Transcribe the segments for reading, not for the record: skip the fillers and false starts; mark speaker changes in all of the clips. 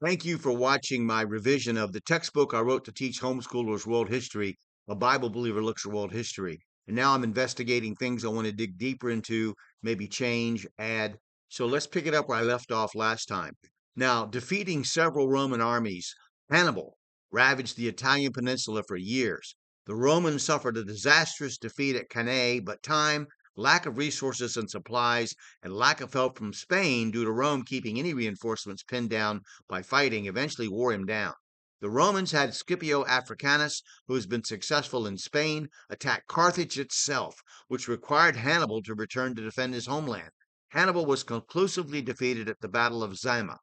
Speaker 1: Thank you for watching my revision of the textbook I wrote to teach homeschoolers world history. A Bible believer looks at world history. And now I'm investigating things I want to dig deeper into, maybe change, add. So let's pick it up where I left off last time. Now, defeating several Roman armies, Hannibal ravaged the Italian peninsula for years. The Romans suffered a disastrous defeat at Cannae, but time, lack of resources and supplies, and lack of help from Spain due to Rome keeping any reinforcements pinned down by fighting eventually wore him down. The Romans had Scipio Africanus, who has been successful in Spain, attack Carthage itself, which required Hannibal to return to defend his homeland. Hannibal was conclusively defeated at the Battle of Zama.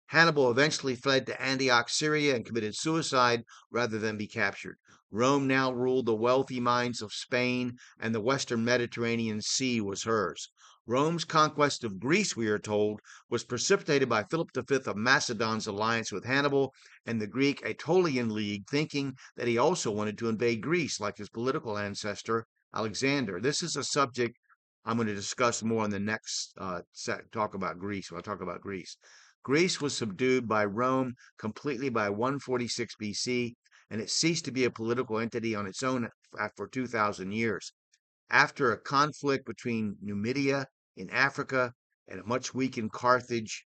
Speaker 1: Hannibal eventually fled to Antioch, Syria, and committed suicide rather than be captured. Rome now ruled the wealthy mines of Spain, and the western Mediterranean Sea was hers. Rome's conquest of Greece, we are told, was precipitated by Philip V of Macedon's alliance with Hannibal and the Greek Aetolian League, thinking that he also wanted to invade Greece like his political ancestor, Alexander. This is a subject I'm going to discuss more in the next talk about Greece. When I talk about Greece. Greece was subdued by Rome completely by 146 BC, and it ceased to be a political entity on its own for 2,000 years. After a conflict between Numidia in Africa and a much weakened Carthage,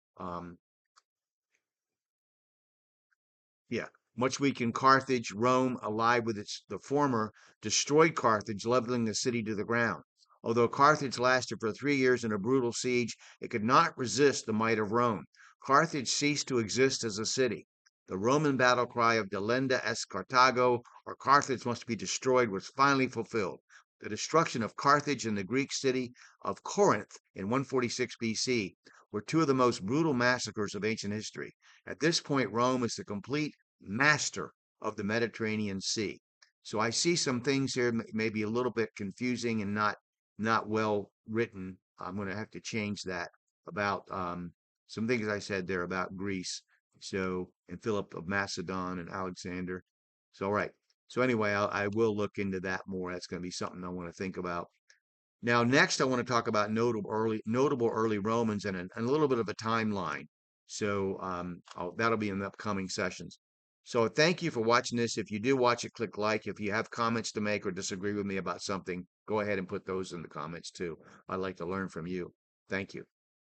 Speaker 1: much weakened Carthage, Rome, allied with the former, destroyed Carthage, leveling the city to the ground. Although Carthage lasted for 3 years in a brutal siege, it could not resist the might of Rome. Carthage ceased to exist as a city. The Roman battle cry of Delenda est Carthago, or Carthage must be destroyed, was finally fulfilled. The destruction of Carthage and the Greek city of Corinth in 146 BC were two of the most brutal massacres of ancient history. At this point, Rome is the complete master of the Mediterranean Sea. So I see some things here maybe a little bit confusing and not well written. I'm going to have to change that about some things I said there about Greece. So, and Philip of Macedon and Alexander. So, all right. So anyway, I will look into that more. That's going to be something I want to think about. Now, next, I want to talk about notable early Romans and a little bit of a timeline. So that'll be in the upcoming sessions. So thank you for watching this. If you do watch it, click like. If you have comments to make or disagree with me about something, go ahead and put those in the comments too. I'd like to learn from you. Thank you.